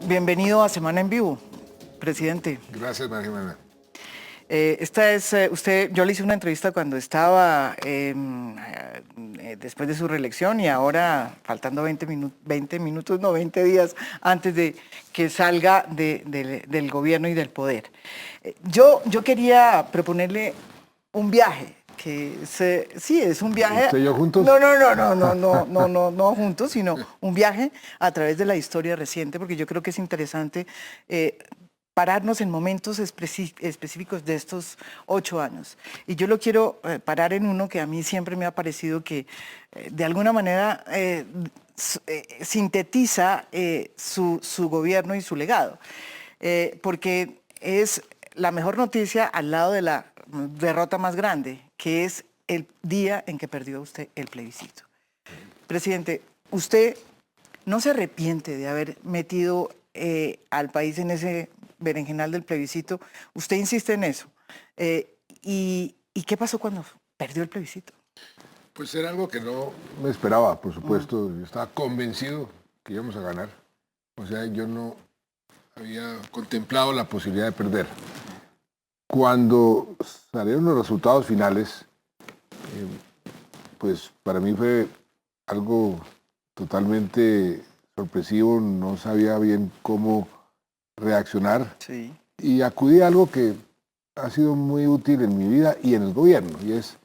Bienvenido a Semana en Vivo, presidente. Gracias, María Jimena. Esta es, yo le hice una entrevista cuando estaba después de su reelección y ahora faltando 20 días antes de que salga del gobierno y del poder. Yo quería proponerle un viaje. Sí, es un viaje. ¿Usted y yo juntos? No juntos, sino un viaje a través de la historia reciente, porque yo creo que es interesante pararnos en momentos específicos de estos 8 años. Y yo lo quiero parar en uno que a mí siempre me ha parecido que de alguna manera sintetiza su gobierno y su legado, porque es la mejor noticia al lado de la derrota más grande, que es el día en que perdió usted el plebiscito. Presidente, ¿usted no se arrepiente de haber metido al país en ese berenjenal del plebiscito? Usted insiste en eso. ¿Y qué pasó cuando perdió el plebiscito? Pues era algo que no me esperaba, por supuesto. Yo estaba convencido que íbamos a ganar. O sea, yo no había contemplado la posibilidad de perder. Cuando salieron los resultados finales, pues para mí fue algo totalmente sorpresivo, no sabía bien cómo reaccionar. Sí. Y acudí a algo que ha sido muy útil en mi vida y en el gobierno, y es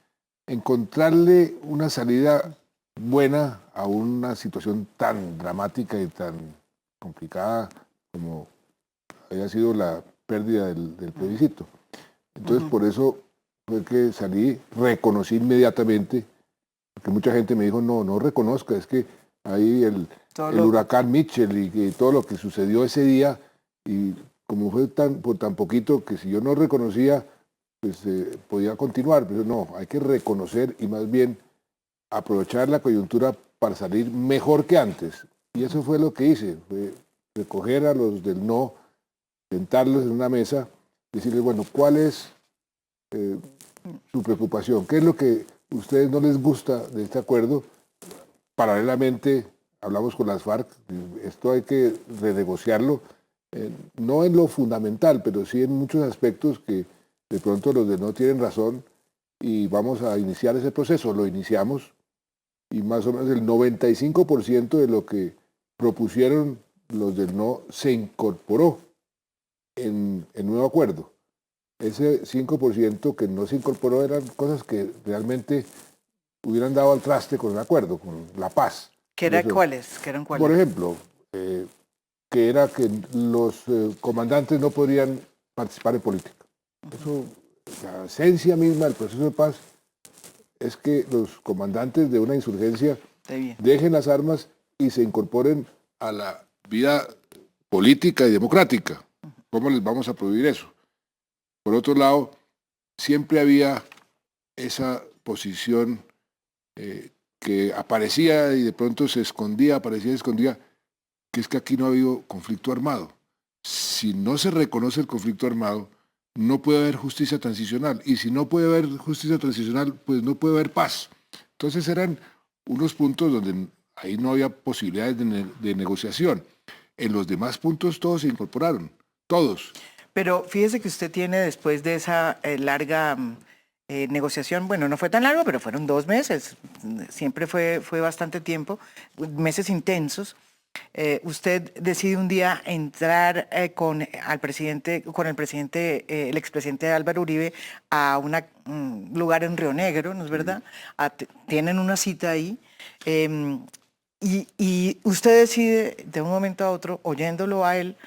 encontrarle una salida buena a una situación tan dramática y tan complicada como había sido la pérdida del plebiscito. Entonces, por eso fue que salí, reconocí inmediatamente, porque mucha gente me dijo, no reconozca, es que ahí el huracán Mitchell y todo lo que sucedió ese día, y como fue por tan poquito que si yo no reconocía, pues podía continuar, pero no, hay que reconocer y más bien aprovechar la coyuntura para salir mejor que antes. Y eso fue lo que hice, fue recoger a los del no, sentarlos en una mesa, decirles, bueno, ¿cuál es su preocupación? ¿Qué es lo que a ustedes no les gusta de este acuerdo? Paralelamente, hablamos con las FARC, esto hay que renegociarlo, no en lo fundamental, pero sí en muchos aspectos que de pronto los de no tienen razón, y vamos a iniciar ese proceso. Lo iniciamos y más o menos el 95% de lo que propusieron los del no se incorporó en el nuevo acuerdo. Ese 5% que no se incorporó eran cosas que realmente hubieran dado al traste con el acuerdo, con la paz. ¿Qué eran cuáles? Por ejemplo, que era que los comandantes no podrían participar en política. Eso, la esencia misma del proceso de paz es que los comandantes de una insurgencia dejen las armas y se incorporen a la vida política y democrática. ¿Cómo les vamos a prohibir eso? Por otro lado, siempre había esa posición que aparecía y de pronto se escondía, aparecía y se escondía, que es que aquí no ha habido conflicto armado. Si no se reconoce el conflicto armado, no puede haber justicia transicional. Y si no puede haber justicia transicional, pues no puede haber paz. Entonces eran unos puntos donde ahí no había posibilidades de negociación. En los demás puntos todos se incorporaron, todos. Pero fíjese que usted tiene, después de esa larga negociación, bueno, no fue tan largo, pero fueron 2 meses, siempre fue bastante tiempo, meses intensos. Usted decide un día entrar con el presidente, el expresidente Álvaro Uribe, a un lugar en Río Negro, ¿no es verdad? Tienen una cita ahí. Y usted decide, de un momento a otro, oyéndolo a él,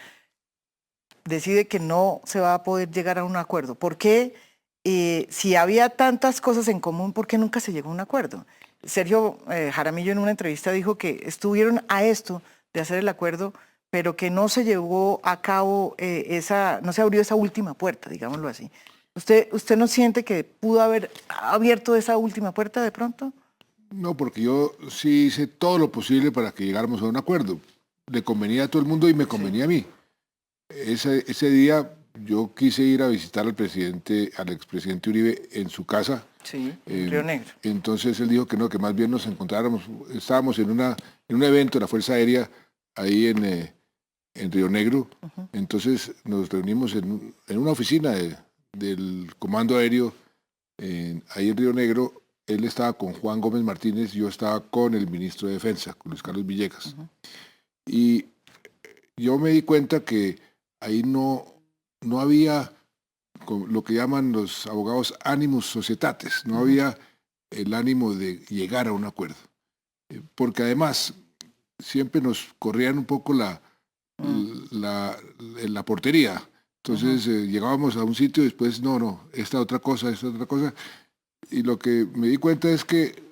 decide que no se va a poder llegar a un acuerdo. ¿Por qué si había tantas cosas en común, ¿por qué nunca se llegó a un acuerdo? Sergio Jaramillo en una entrevista dijo que estuvieron a esto de hacer el acuerdo, pero que no se llevó a cabo no se abrió esa última puerta, digámoslo así. ¿Usted no siente que pudo haber abierto esa última puerta de pronto? No, porque yo sí hice todo lo posible para que llegáramos a un acuerdo. Le convenía a todo el mundo y me convenía a mí. Ese día yo quise ir a visitar al expresidente Uribe en su casa. Sí, en Río Negro. Entonces él dijo que no, que más bien nos encontráramos. Estábamos en un evento de la Fuerza Aérea ahí en Río Negro. Entonces nos reunimos en una oficina del Comando Aéreo ahí en Río Negro. Él estaba con Juan Gómez Martínez, yo estaba con el ministro de Defensa, con Luis Carlos Villegas. Y yo me di cuenta que ahí no había lo que llaman los abogados animus societatis, no había el ánimo de llegar a un acuerdo. Porque además siempre nos corrían un poco la portería. Entonces llegábamos a un sitio y después, no, esta otra cosa. Y lo que me di cuenta es que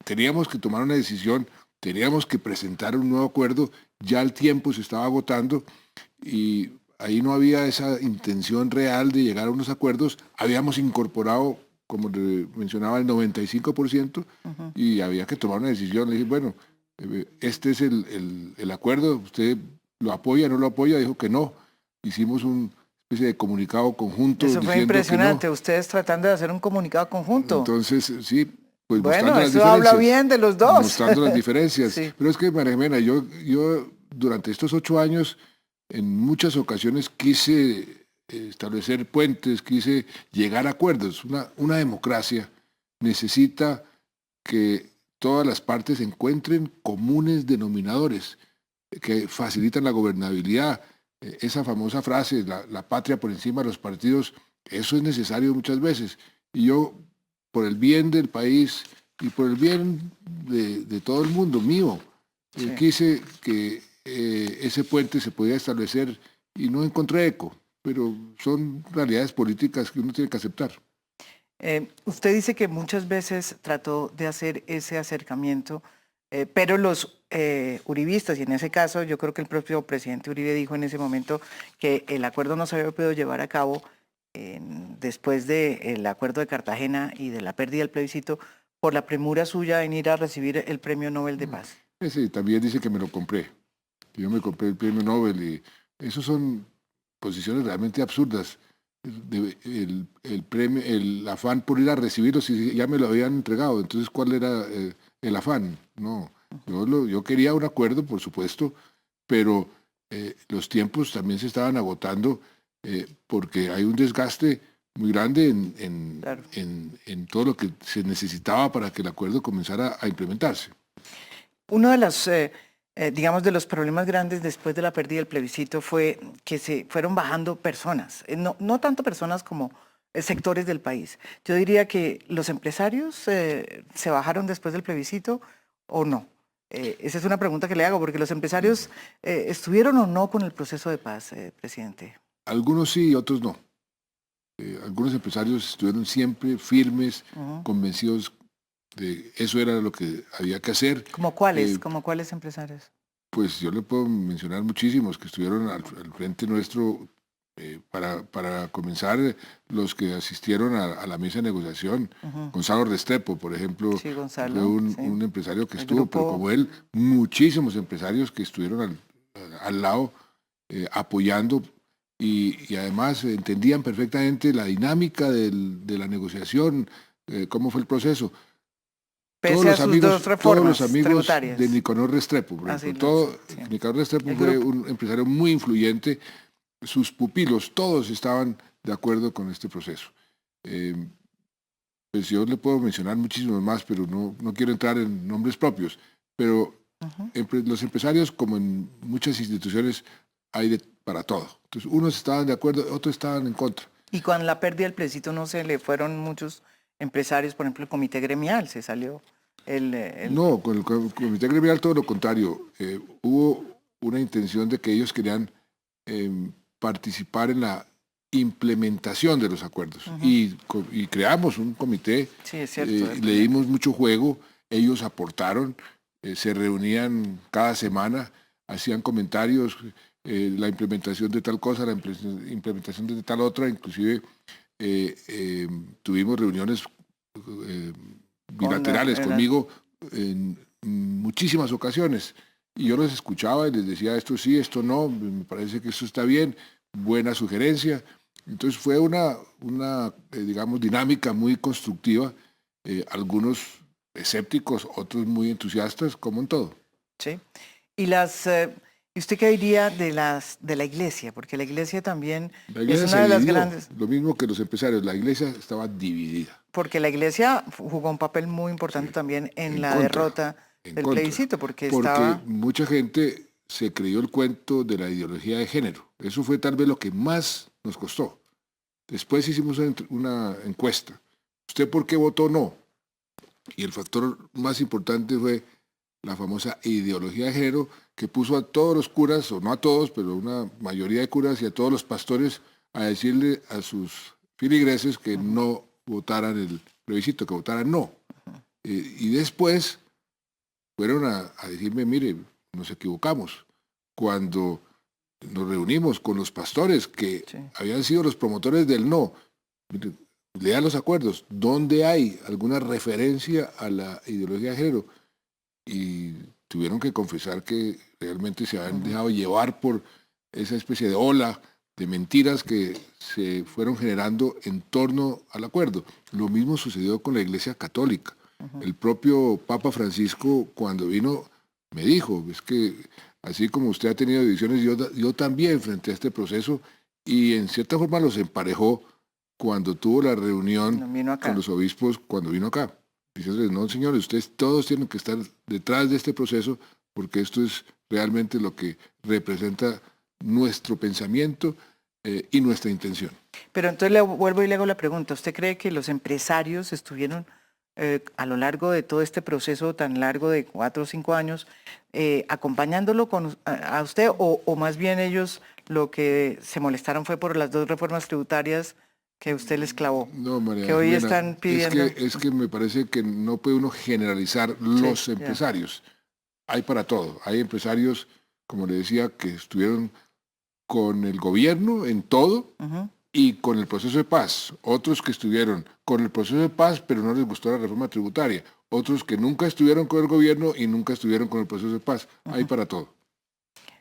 teníamos que tomar una decisión, teníamos que presentar un nuevo acuerdo, ya el tiempo se estaba agotando y ahí no había esa intención real de llegar a unos acuerdos. Habíamos incorporado, como le mencionaba, el 95% y había que tomar una decisión. Le dije, bueno, este es el acuerdo, usted lo apoya, no lo apoya, dijo que no. Hicimos una especie de comunicado conjunto. Eso fue impresionante, no. Ustedes tratando de hacer un comunicado conjunto. Entonces, sí, pues bueno, mostrando las eso habla bien de los dos. Mostrando las diferencias. Sí. Pero es que, María Jimena, yo durante estos 8 años, en muchas ocasiones quise establecer puentes, quise llegar a acuerdos. Una democracia necesita que todas las partes encuentren comunes denominadores que facilitan la gobernabilidad. Esa famosa frase, la patria por encima de los partidos, eso es necesario muchas veces. Y yo, por el bien del país y por el bien de todo el mundo mío, sí, quise que ese puente se pudiera establecer y no encontré eco, pero son realidades políticas que uno tiene que aceptar. Usted dice que muchas veces trató de hacer ese acercamiento, pero los uribistas, y en ese caso yo creo que el propio presidente Uribe dijo en ese momento que el acuerdo no se había podido llevar a cabo después del acuerdo de Cartagena y de la pérdida del plebiscito por la premura suya en ir a recibir el Premio Nobel de Paz. Sí, también dice que me lo compré. Yo me compré el Premio Nobel y eso son posiciones realmente absurdas. El afán por ir a recibirlo si ya me lo habían entregado. Entonces, ¿cuál era el afán? No, yo quería un acuerdo, por supuesto, pero los tiempos también se estaban agotando porque hay un desgaste muy grande claro, en todo lo que se necesitaba para que el acuerdo comenzara a implementarse. Uno de los, digamos, de los problemas grandes después de la pérdida del plebiscito fue que se fueron bajando personas, no tanto personas como sectores del país. Yo diría que los empresarios se bajaron después del plebiscito o no. Esa es una pregunta que le hago, porque los empresarios ¿estuvieron o no con el proceso de paz, presidente? Algunos sí y otros no. Algunos empresarios estuvieron siempre firmes, convencidos de eso era lo que había que hacer. ¿Cómo cuáles? ¿Cómo cuáles empresarios? Pues yo le puedo mencionar muchísimos que estuvieron al frente nuestro para comenzar, los que asistieron a la mesa de negociación. Gonzalo Restrepo, por ejemplo, sí, Gonzalo, fue un empresario que estuvo, pero como él, muchísimos empresarios que estuvieron al lado apoyando y además entendían perfectamente la dinámica de la negociación, cómo fue el proceso. Todos los amigos de Nicanor Restrepo, por ejemplo. Nicanor Restrepo fue un empresario muy influyente. Sus pupilos, todos estaban de acuerdo con este proceso. Pues yo le puedo mencionar muchísimos más, pero no quiero entrar en nombres propios. Pero los empresarios, como en muchas instituciones, hay para todo. Entonces, unos estaban de acuerdo, otros estaban en contra. Y con la pérdida del plebiscito no se le fueron muchos empresarios, por ejemplo, el comité gremial, se salió No, con el comité gremial todo lo contrario. Hubo una intención de que ellos querían participar en la implementación de los acuerdos. Y creamos un comité, Sí, es cierto. le dimos mucho juego, ellos aportaron, se reunían cada semana, hacían comentarios, la implementación de tal cosa, la implementación de tal otra, inclusive tuvimos reuniones bilaterales conmigo en muchísimas ocasiones. Y yo los escuchaba y les decía esto sí, esto no, me parece que eso está bien, buena sugerencia. Entonces fue una digamos, dinámica muy constructiva, algunos escépticos, otros muy entusiastas, como en todo. Sí. ¿Y usted qué diría de la iglesia? Porque la iglesia también La iglesia es se una de las dividió, grandes. lo mismo que los empresarios, la iglesia estaba dividida. Porque la iglesia jugó un papel muy importante Sí, también en en la contra, derrota en del contra. plebiscito, porque Porque estaba. mucha gente se creyó el cuento de la ideología de género. Eso fue tal vez lo que más nos costó. Después hicimos una encuesta. ¿Usted por qué votó no? Y el factor más importante fue la famosa ideología de género que puso a todos los curas, o no a todos, pero a una mayoría de curas y a todos los pastores a decirle a sus filigreses que no votaran el plebiscito, que votaran no. Y después fueron a decirme, mire, nos equivocamos. Cuando nos reunimos con los pastores que Sí. habían sido los promotores del no, mire, lean los acuerdos, ¿dónde hay alguna referencia a la ideología de género? Y tuvieron que confesar que realmente se habían dejado llevar por esa especie de ola de mentiras que se fueron generando en torno al acuerdo. Lo mismo sucedió con la Iglesia Católica. El propio Papa Francisco, cuando vino, me dijo, es que así como usted ha tenido divisiones, yo también frente a este proceso, y en cierta forma los emparejó cuando tuvo la reunión No vino con acá. los obispos cuando vino acá, diciéndoles, no señores, ustedes todos tienen que estar detrás de este proceso porque esto es realmente lo que representa nuestro pensamiento y nuestra intención. Pero entonces le vuelvo y le hago la pregunta. ¿Usted cree que los empresarios estuvieron a lo largo de todo este proceso tan largo de 4 o 5 años acompañándolo a usted o más bien ellos lo que se molestaron fue por las 2 reformas tributarias que usted les clavó? No, María Que hoy Jimena, están pidiendo. es que me parece que no puede uno generalizar Sí, los ya. empresarios. Hay para todo. Hay empresarios, como le decía, que estuvieron con el gobierno en todo Ujú. y con el proceso de paz. Otros que estuvieron con el proceso de paz, pero no les gustó la reforma tributaria. Otros que nunca estuvieron con el gobierno y nunca estuvieron con el proceso de paz. Hay para todo.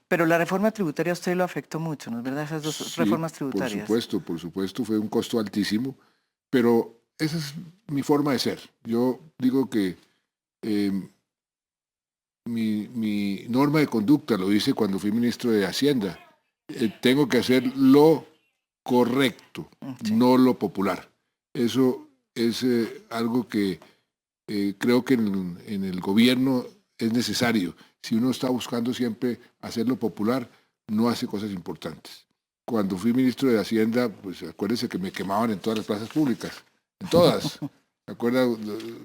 Pero la reforma tributaria a usted lo afectó mucho, ¿no es verdad? Esas 2 Sí, reformas tributarias. por supuesto, fue un costo altísimo, pero esa es mi forma de ser. Yo digo que eh, mi norma de conducta, lo hice cuando fui ministro de Hacienda, tengo que hacer lo correcto, Sí. no lo popular. Eso es algo que creo que en el gobierno es necesario. Si uno está buscando siempre hacer lo popular, no hace cosas importantes. Cuando fui ministro de Hacienda, pues acuérdese que me quemaban en todas las plazas públicas, en todas. ¿Se acuerda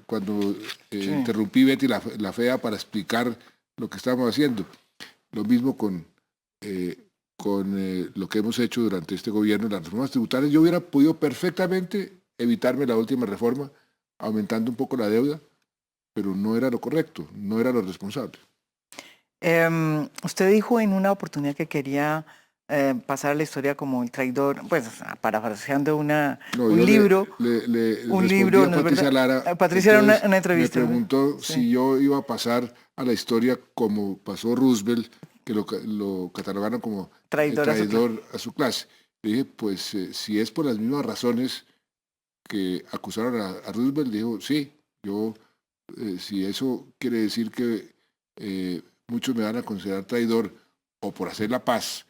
cuando Sí. interrumpí Betty la Fea para explicar lo que estábamos haciendo? Lo mismo con lo que hemos hecho durante este gobierno, las reformas tributarias. Yo hubiera podido perfectamente evitarme la última reforma, aumentando un poco la deuda, pero no era lo correcto, no era lo responsable. Usted dijo en una oportunidad que quería pasar a la historia como el traidor, pues parafraseando No, un yo libro, le un respondí libro, a ¿no es Patricia verdad? Lara, Patricia era entonces una me entrevista, ¿no? preguntó Sí. si yo iba a pasar a la historia como pasó Roosevelt, que lo catalogaron como Traidor a su clase. traidor a su clase. Le dije, pues si es por las mismas razones que acusaron a Roosevelt, dijo, sí, yo, si eso quiere decir que muchos me van a considerar traidor o por hacer la paz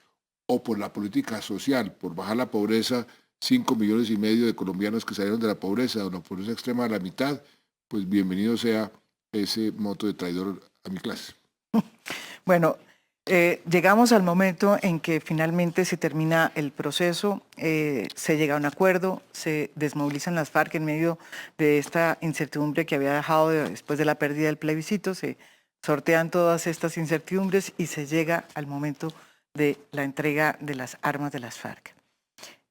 o por la política social, por bajar la pobreza, 5,5 millones de colombianos que salieron de la pobreza o la pobreza extrema a la mitad, pues bienvenido sea ese moto de traidor a mi clase. Bueno, llegamos al momento en que finalmente se termina el proceso, se llega a un acuerdo, se desmovilizan las FARC en medio de esta incertidumbre que había dejado después de la pérdida del plebiscito, se sortean todas estas incertidumbres y se llega al momento de la entrega de las armas de las FARC.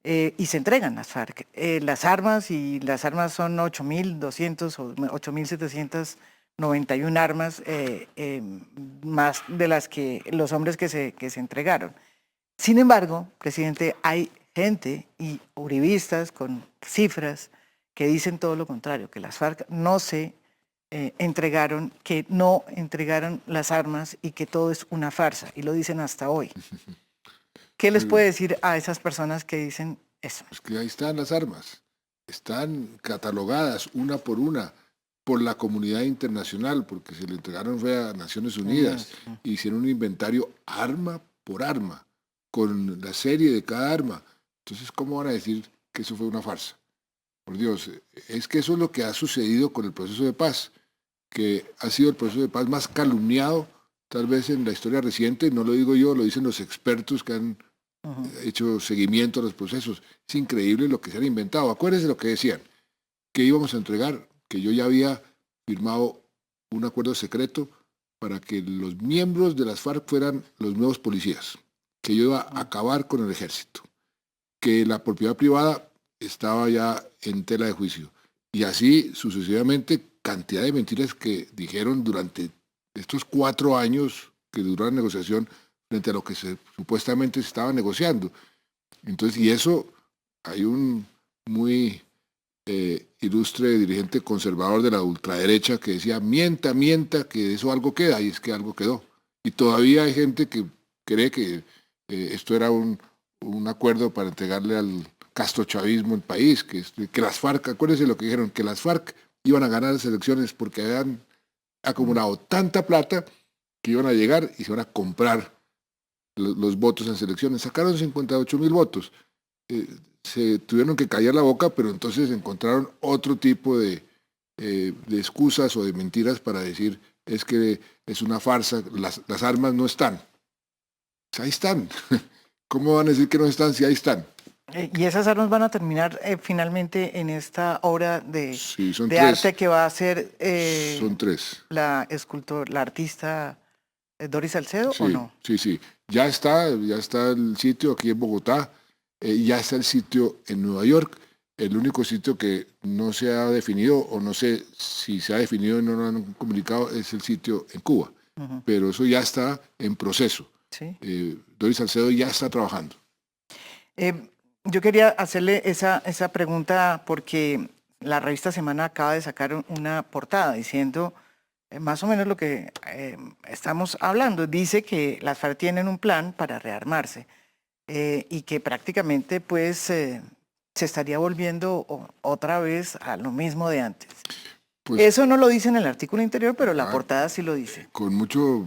y se entregan las FARC. Las armas son 8.200 o 8.791 armas, más de las que los hombres que se entregaron. Sin embargo, presidente, hay gente y uribistas con cifras que dicen todo lo contrario, que las FARC no se entregaron, que no entregaron las armas y que todo es una farsa, y lo dicen hasta hoy. ¿Qué les puede decir a esas personas que dicen eso? Pues que ahí están las armas, están catalogadas una por la comunidad internacional, porque se le entregaron fue a Naciones Unidas, hicieron un inventario arma por arma, con la serie de cada arma. Entonces, ¿cómo van a decir que eso fue una farsa? Por Dios, es que eso es lo que ha sucedido con el proceso de paz, que ha sido el proceso de paz más calumniado tal vez en la historia reciente, no lo digo yo, lo dicen los expertos que han hecho seguimiento a los procesos. Es increíble lo que se han inventado. Acuérdense lo que decían, que íbamos a entregar, que yo ya había firmado un acuerdo secreto para que los miembros de las FARC fueran los nuevos policías, que yo iba a acabar con el ejército, que la propiedad privada estaba ya en tela de juicio. Y así sucesivamente, cantidad de mentiras que dijeron durante estos 4 años que duró la negociación frente a lo que supuestamente se estaba negociando. Entonces, y eso, hay un muy ilustre dirigente conservador de la ultraderecha que decía, mienta, que de eso algo queda, y es que algo quedó. Y todavía hay gente que cree que esto era un acuerdo para entregarle al castrochavismo el país, que las FARC, acuérdense lo que dijeron, que las FARC iban a ganar las elecciones porque habían acumulado tanta plata que iban a llegar y se van a comprar los votos en selecciones. Sacaron 58.000 votos. Se tuvieron que callar la boca, pero entonces encontraron otro tipo de excusas o de mentiras para decir es que es una farsa, las armas no están. Pues ahí están. ¿Cómo van a decir que no están si ahí están? Y esas armas van a terminar finalmente en esta obra de tres. arte que va a hacer son 3. la artista Doris Salcedo, ¿o no? Sí. Ya está el sitio aquí en Bogotá, ya está el sitio en Nueva York. El único sitio que no se ha definido, o no sé si se ha definido y no lo han comunicado, es el sitio en Cuba. Pero eso ya está en proceso. Sí. Doris Salcedo ya está trabajando. Yo quería hacerle esa pregunta porque la revista Semana acaba de sacar una portada diciendo más o menos lo que estamos hablando. Dice que las FARC tienen un plan para rearmarse y que prácticamente pues se estaría volviendo otra vez a lo mismo de antes. Pues, eso no lo dice en el artículo interior, pero la portada sí lo dice. Con mucho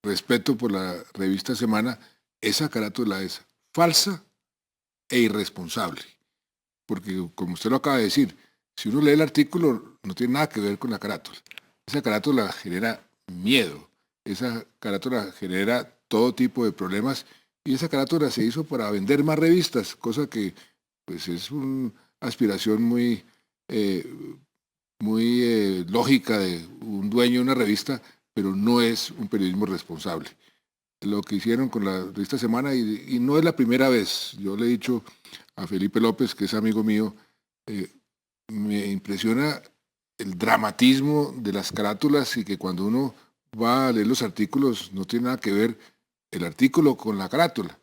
respeto por la revista Semana, esa carátula es falsa e irresponsable. Porque, como usted lo acaba de decir, si uno lee el artículo, no tiene nada que ver con la carátula. Esa carátula genera miedo, esa carátula genera todo tipo de problemas, y esa carátula se hizo para vender más revistas, cosa que pues, es una aspiración muy lógica de un dueño de una revista, pero no es un periodismo responsable. Lo que hicieron con la revista Semana, y no es la primera vez. Yo le he dicho a Felipe López, que es amigo mío, me impresiona el dramatismo de las carátulas y que cuando uno va a leer los artículos no tiene nada que ver el artículo con la carátula.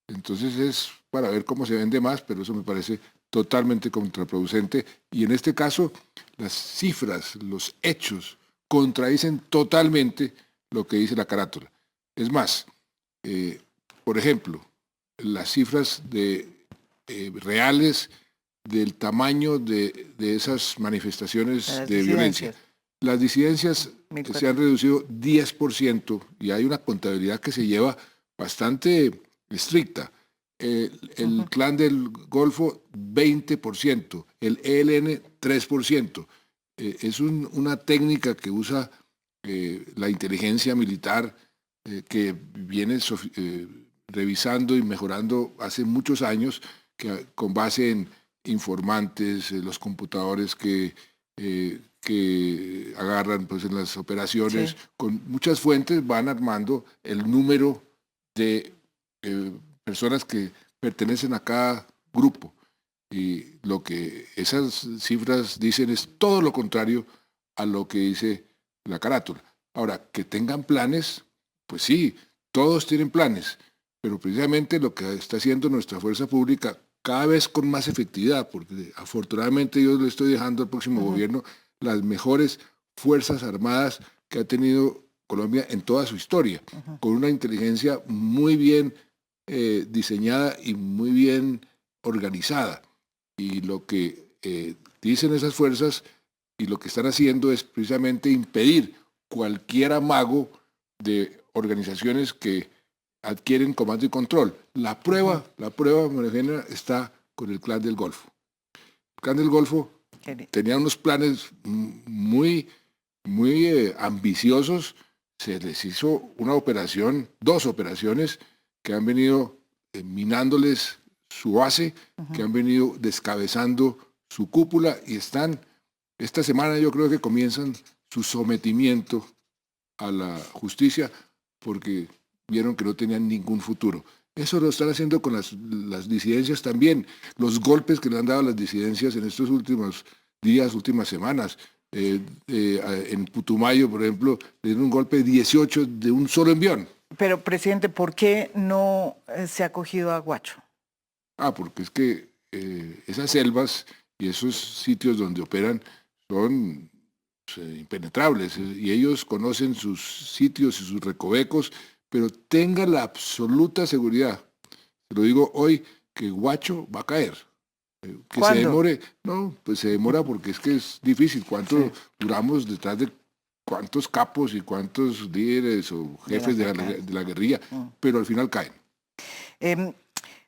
Entonces es para ver cómo se vende más, pero eso me parece totalmente contraproducente. Y en este caso, las cifras, los hechos, contradicen totalmente lo que dice la carátula. Es más, por ejemplo, las cifras reales del tamaño de esas manifestaciones de violencia. Las disidencias se han reducido 10% y hay una contabilidad que se lleva bastante estricta. El Clan del Golfo, 20%, el ELN, 3%. Es una técnica que usa la inteligencia militar que viene revisando y mejorando hace muchos años, que con base en informantes, los computadores que agarran pues, en las operaciones, con muchas fuentes van armando el número de personas que pertenecen a cada grupo. Y lo que esas cifras dicen es todo lo contrario a lo que dice la carátula. Ahora, que tengan planes, pues sí, todos tienen planes, pero precisamente lo que está haciendo nuestra fuerza pública cada vez con más efectividad, porque afortunadamente yo le estoy dejando al próximo gobierno las mejores fuerzas armadas que ha tenido Colombia en toda su historia, con una inteligencia muy bien diseñada y muy bien organizada. Y lo que dicen esas fuerzas y lo que están haciendo es precisamente impedir cualquier amago de organizaciones que adquieren comando y control. La prueba, María Eugenia, está con el Clan del Golfo. El Clan del Golfo tenía unos planes muy ambiciosos. Se les hizo una operación, 2 operaciones que han venido minándoles su base, que han venido descabezando su cúpula y están, esta semana yo creo que comienzan su sometimiento a la justicia porque vieron que no tenían ningún futuro. Eso lo están haciendo con las disidencias también, los golpes que le han dado a las disidencias en estos últimos días, últimas semanas. En Putumayo, por ejemplo, le dieron un golpe de 18 de un solo envión. Pero, presidente, ¿por qué no se ha acogido a Guacho? Porque es que esas selvas y esos sitios donde operan son impenetrables y ellos conocen sus sitios y sus recovecos, pero tengan la absoluta seguridad, te lo digo hoy, que Guacho va a caer. Que ¿Cuándo? se demore, no, pues se demora porque es que es difícil. ¿Cuánto duramos detrás de cuántos capos y cuántos líderes o jefes de la guerrilla? Pero al final caen.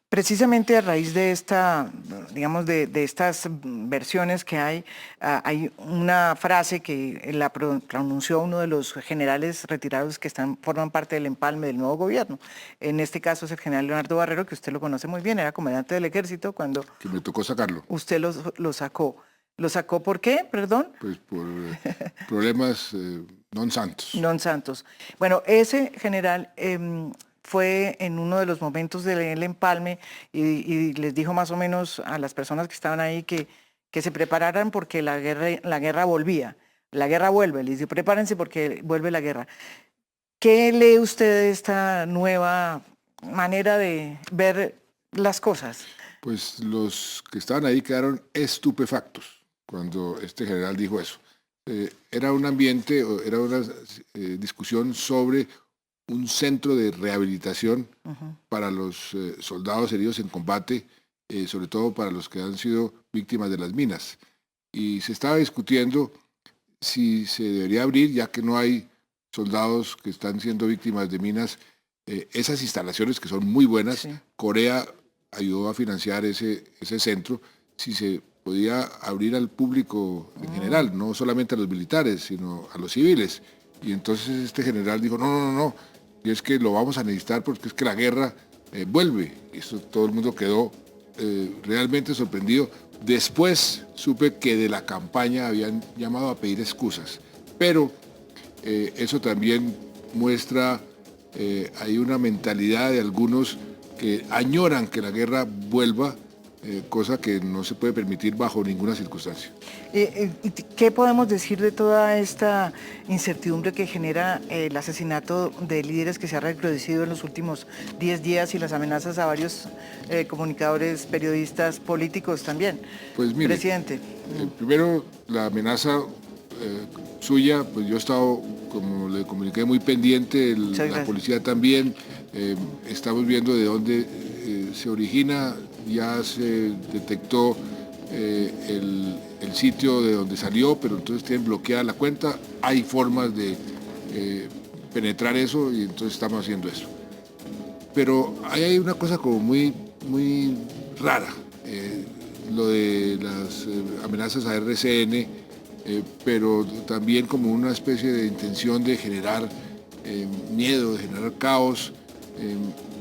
Precisamente a raíz de esta, digamos, de estas versiones que hay una frase que la pronunció uno de los generales retirados que forman parte del empalme del nuevo gobierno. En este caso es el general Leonardo Barrero, que usted lo conoce muy bien, era comandante del ejército cuando... Que me tocó sacarlo. Usted lo sacó. ¿Lo sacó por qué, perdón? Pues por problemas non santos. Non santos. Bueno, ese general... fue en uno de los momentos del empalme y les dijo más o menos a las personas que estaban ahí que se prepararan porque la guerra volvía. La guerra vuelve, les dijo, prepárense porque vuelve la guerra. ¿Qué lee usted de esta nueva manera de ver las cosas? Pues los que estaban ahí quedaron estupefactos cuando este general dijo eso. Era un ambiente, era una discusión sobre un centro de rehabilitación para los soldados heridos en combate, sobre todo para los que han sido víctimas de las minas. Y se estaba discutiendo si se debería abrir, ya que no hay soldados que están siendo víctimas de minas, esas instalaciones que son muy buenas. Sí. Corea ayudó a financiar ese centro, si se podía abrir al público en general, no solamente a los militares, sino a los civiles. Y entonces este general dijo, no, y es que lo vamos a necesitar porque es que la guerra vuelve. Y eso todo el mundo quedó realmente sorprendido. Después supe que de la campaña habían llamado a pedir excusas, pero eso también muestra, hay una mentalidad de algunos que añoran que la guerra vuelva, cosa que no se puede permitir bajo ninguna circunstancia. ¿Qué podemos decir de toda esta incertidumbre que genera el asesinato de líderes que se ha recrudecido en los últimos 10 días y las amenazas a varios comunicadores, periodistas, políticos también? Pues mire, presidente. Primero, la amenaza suya, pues yo he estado, como le comuniqué, muy pendiente, la policía también, estamos viendo de dónde se origina. Ya se detectó el sitio de donde salió, pero entonces tienen bloqueada la cuenta. Hay formas de penetrar eso y entonces estamos haciendo eso. Pero ahí hay una cosa como muy rara, lo de las amenazas a RCN, pero también como una especie de intención de generar miedo, de generar caos.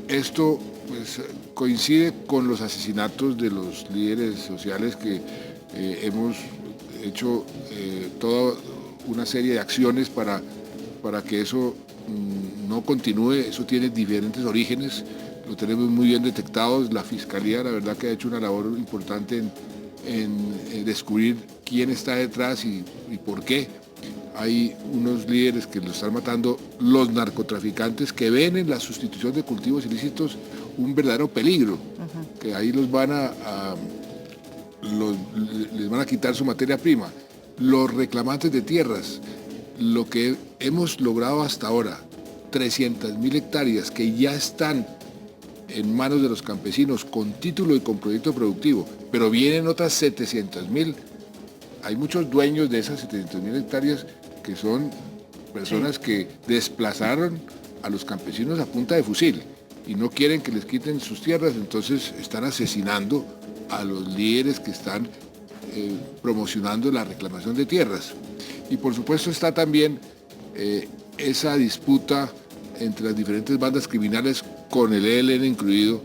Esto pues coincide con los asesinatos de los líderes sociales que hemos hecho toda una serie de acciones para que eso no continúe. Eso tiene diferentes orígenes. lo tenemos muy bien detectado. La Fiscalía, la verdad que ha hecho una labor importante en descubrir quién está detrás y por qué. Hay unos líderes que lo están matando, los narcotraficantes, que ven en la sustitución de cultivos ilícitos un verdadero peligro, que ahí les van a quitar su materia prima. Los reclamantes de tierras, lo que hemos logrado hasta ahora, 300.000 hectáreas que ya están en manos de los campesinos con título y con proyecto productivo, pero vienen otras 700.000. Hay muchos dueños de esas 700.000 hectáreas que son personas que desplazaron a los campesinos a punta de fusil y no quieren que les quiten sus tierras, entonces están asesinando a los líderes que están promocionando la reclamación de tierras. Y por supuesto está también esa disputa entre las diferentes bandas criminales, con el ELN incluido,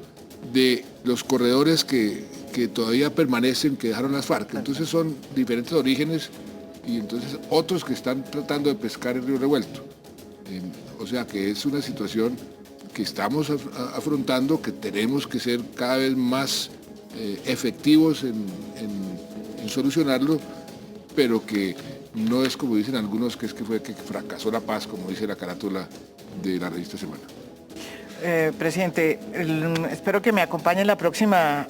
de los corredores que todavía permanecen, que dejaron las FARC. Entonces son diferentes orígenes y entonces otros que están tratando de pescar el río revuelto. O sea que es una situación que estamos afrontando, que tenemos que ser cada vez más efectivos en solucionarlo, pero que no es como dicen algunos, que fue que fracasó la paz, como dice la carátula de la revista Semana. Presidente, espero que me acompañe la próxima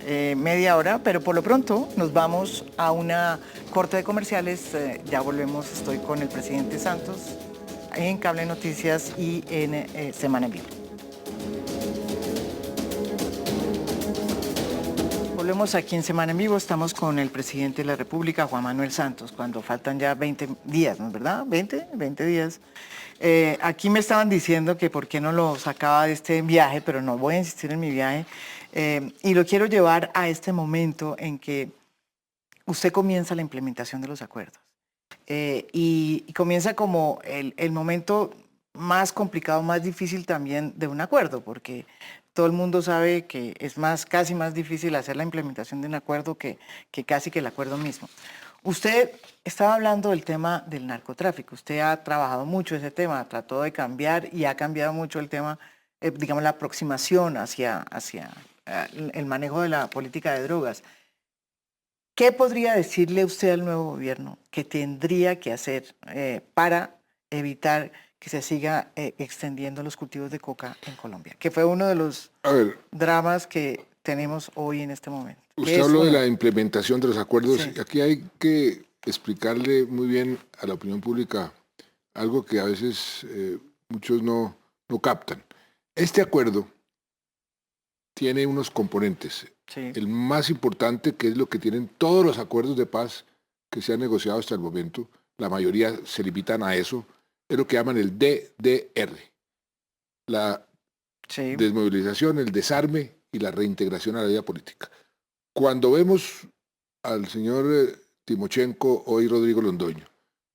media hora, pero por lo pronto nos vamos a una corte de comerciales. Ya volvemos, estoy con el presidente Santos en Cable Noticias y en Semana en Vivo. Volvemos aquí en Semana en Vivo, estamos con el presidente de la República, Juan Manuel Santos, cuando faltan ya 20 días, ¿no es verdad? 20 días. Aquí me estaban diciendo que por qué no lo sacaba de este viaje, pero no voy a insistir en mi viaje, y lo quiero llevar a este momento en que usted comienza la implementación de los acuerdos. Y comienza como el momento más complicado, más difícil también de un acuerdo, porque todo el mundo sabe que es casi más difícil hacer la implementación de un acuerdo que casi que el acuerdo mismo. Usted estaba hablando del tema del narcotráfico. Usted ha trabajado mucho ese tema, trató de cambiar y ha cambiado mucho el tema, digamos, la aproximación hacia el manejo de la política de drogas. ¿Qué podría decirle usted al nuevo gobierno que tendría que hacer para evitar que se siga extendiendo los cultivos de coca en Colombia? Que fue uno de los dramas que tenemos hoy en este momento. Usted habló de la implementación de los acuerdos. Sí. Aquí hay que explicarle muy bien a la opinión pública algo que a veces muchos no captan. Este acuerdo tiene unos componentes. Sí. El más importante, que es lo que tienen todos los acuerdos de paz que se han negociado hasta el momento, la mayoría se limitan a eso, es lo que llaman el DDR. La desmovilización, el desarme y la reintegración a la vida política. Cuando vemos al señor Timochenko, hoy Rodrigo Londoño,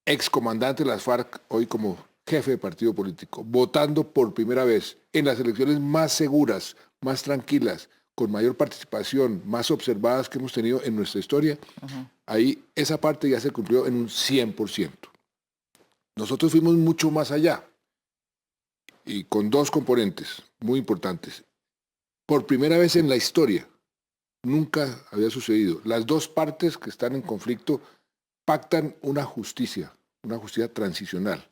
excomandante de las FARC, hoy como jefe de partido político, votando por primera vez en las elecciones más seguras, más tranquilas, con mayor participación, más observadas que hemos tenido en nuestra historia, ahí esa parte ya se cumplió en un 100%. Nosotros fuimos mucho más allá y con dos componentes muy importantes. Por primera vez en la historia, nunca había sucedido, las dos partes que están en conflicto pactan una justicia transicional.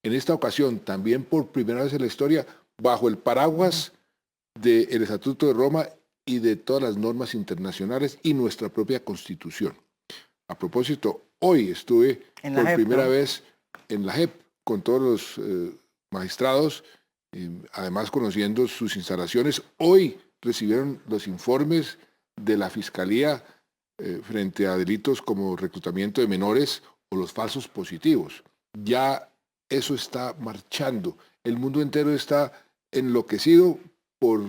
En esta ocasión, también por primera vez en la historia, bajo el paraguas del Estatuto de Roma y de todas las normas internacionales y nuestra propia Constitución. A propósito, hoy estuve por primera vez en la JEP con todos los magistrados, además conociendo sus instalaciones. Hoy recibieron los informes de la Fiscalía frente a delitos como reclutamiento de menores o los falsos positivos. Ya eso está marchando. El mundo entero está enloquecido por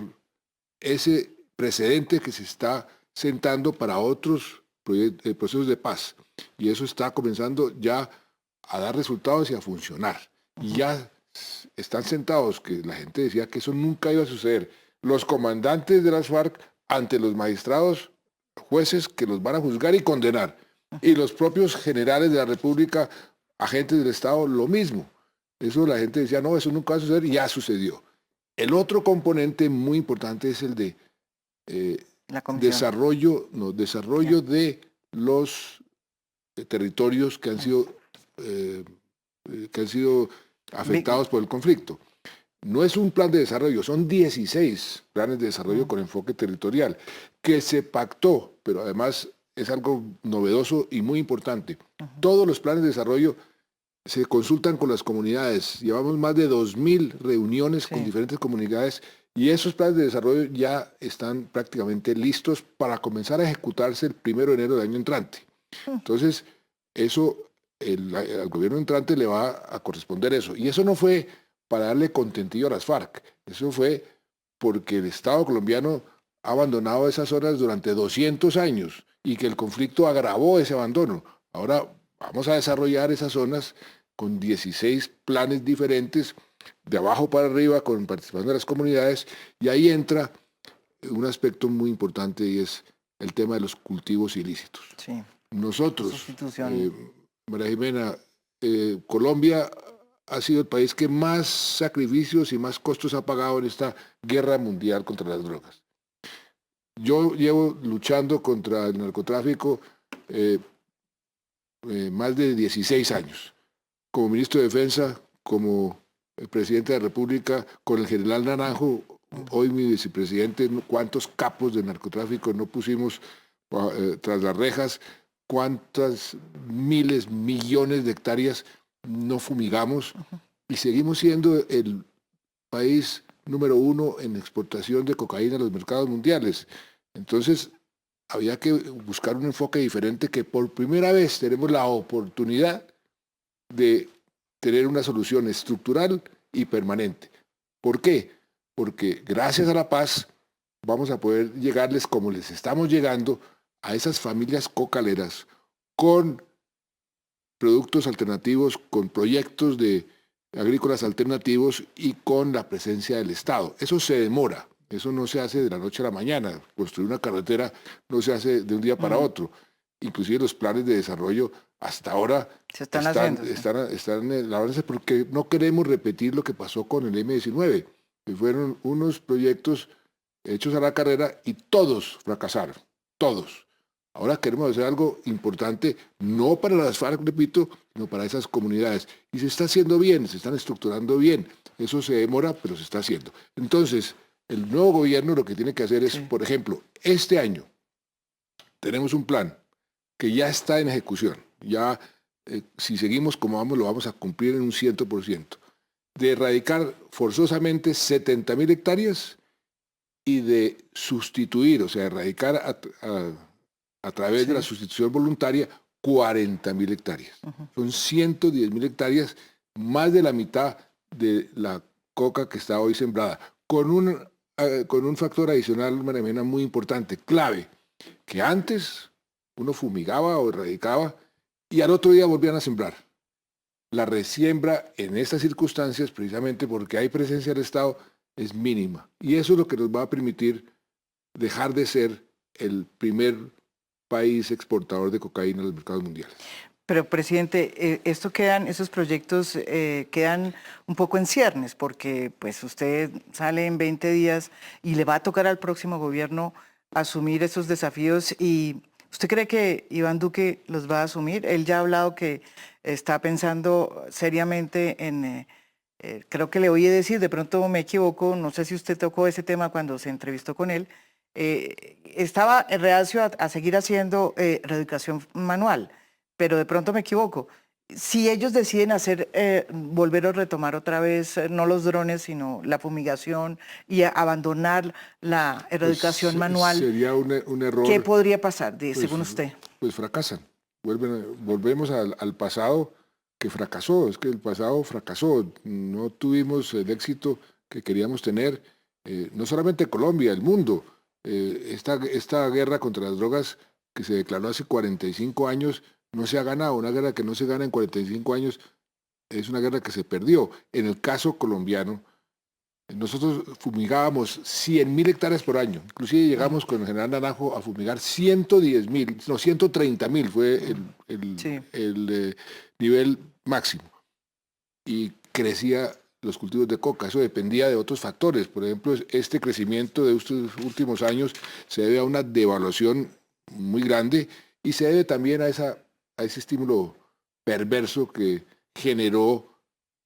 ese precedente que se está sentando para otros procesos de paz. Y eso está comenzando ya a dar resultados y a funcionar. Y ya están sentados, que la gente decía que eso nunca iba a suceder, los comandantes de las FARC ante los magistrados, jueces que los van a juzgar y condenar. Y los propios generales de la República, agentes del Estado, lo mismo. Eso la gente decía, no, eso nunca va a suceder, y ya sucedió. El otro componente muy importante es el de La comisión. desarrollo de los territorios que han sido afectados por el conflicto. No es un plan de desarrollo, son 16 planes de desarrollo con enfoque territorial, que se pactó, pero además es algo novedoso y muy importante. Todos los planes de desarrollo se consultan con las comunidades. Llevamos más de 2.000 reuniones con diferentes comunidades y esos planes de desarrollo ya están prácticamente listos para comenzar a ejecutarse el 1 de enero del año entrante. Entonces, eso, al gobierno entrante le va a corresponder eso. Y eso no fue para darle contentillo a las FARC. Eso fue porque el Estado colombiano ha abandonado esas zonas durante 200 años y que el conflicto agravó ese abandono. Ahora vamos a desarrollar esas zonas con 16 planes diferentes, de abajo para arriba, con participación de las comunidades, y ahí entra un aspecto muy importante y es el tema de los cultivos ilícitos. Sí. Nosotros, María Jimena, Colombia ha sido el país que más sacrificios y más costos ha pagado en esta guerra mundial contra las drogas. Yo llevo luchando contra el narcotráfico más de 16 años, como ministro de Defensa, como presidente de la República, con el general Naranjo, hoy mi vicepresidente. Cuántos capos de narcotráfico no pusimos tras las rejas, cuántas miles, millones de hectáreas no fumigamos, y seguimos siendo el país número 1 en exportación de cocaína a los mercados mundiales. Entonces, había que buscar un enfoque diferente, que por primera vez tenemos la oportunidad de tener una solución estructural y permanente. ¿Por qué? Porque gracias a la paz vamos a poder llegarles, como les estamos llegando, a esas familias cocaleras con productos alternativos, con proyectos de agrícolas alternativos y con la presencia del Estado. Eso se demora, eso no se hace de la noche a la mañana. Construir una carretera no se hace de un día para otro. Inclusive los planes de desarrollo hasta ahora están elaborándose, porque no queremos repetir lo que pasó con el M-19, que fueron unos proyectos hechos a la carrera y todos fracasaron, todos. Ahora queremos hacer algo importante, no para las FARC, repito, sino para esas comunidades. Y se está haciendo bien, se están estructurando bien. Eso se demora, pero se está haciendo. Entonces, el nuevo gobierno lo que tiene que hacer es, por ejemplo, este año tenemos un plan que ya está en ejecución. Ya, si seguimos como vamos, lo vamos a cumplir en un 100%. De erradicar forzosamente 70.000 hectáreas y de sustituir, o sea, erradicar a través de la sustitución voluntaria, 40.000 hectáreas. Son 110.000 hectáreas, más de la mitad de la coca que está hoy sembrada, con un factor adicional, María Jimena, muy importante, clave, que antes uno fumigaba o erradicaba y al otro día volvían a sembrar. La resiembra en estas circunstancias, precisamente porque hay presencia del Estado, es mínima. Y eso es lo que nos va a permitir dejar de ser el primer país exportador de cocaína a los mercados mundiales. Pero, presidente, esos proyectos quedan un poco en ciernes, porque pues usted sale en 20 días y le va a tocar al próximo gobierno asumir esos desafíos. ¿Y usted cree que Iván Duque los va a asumir? Él ya ha hablado que está pensando seriamente en... creo que le oí decir, de pronto me equivoco, no sé si usted tocó ese tema cuando se entrevistó con él, estaba reacio a seguir haciendo reeducación manual, pero de pronto me equivoco. Si ellos deciden volver a retomar otra vez, no los drones, sino la fumigación y abandonar la erradicación manual, sería un error. ¿Qué podría pasar, según usted? Pues fracasan. Volvemos al pasado que fracasó. Es que el pasado fracasó. No tuvimos el éxito que queríamos tener. No solamente Colombia, el mundo. Esta guerra contra las drogas que se declaró hace 45 años no se ha ganado. Una guerra que no se gana en 45 años es una guerra que se perdió. En el caso colombiano, nosotros fumigábamos 100.000 hectáreas por año. Inclusive llegamos con el general Naranjo a fumigar 110.000, no, 130.000 fue el nivel máximo. Y crecía los cultivos de coca. Eso dependía de otros factores. Por ejemplo, este crecimiento de estos últimos años se debe a una devaluación muy grande y se debe también a ese estímulo perverso que generó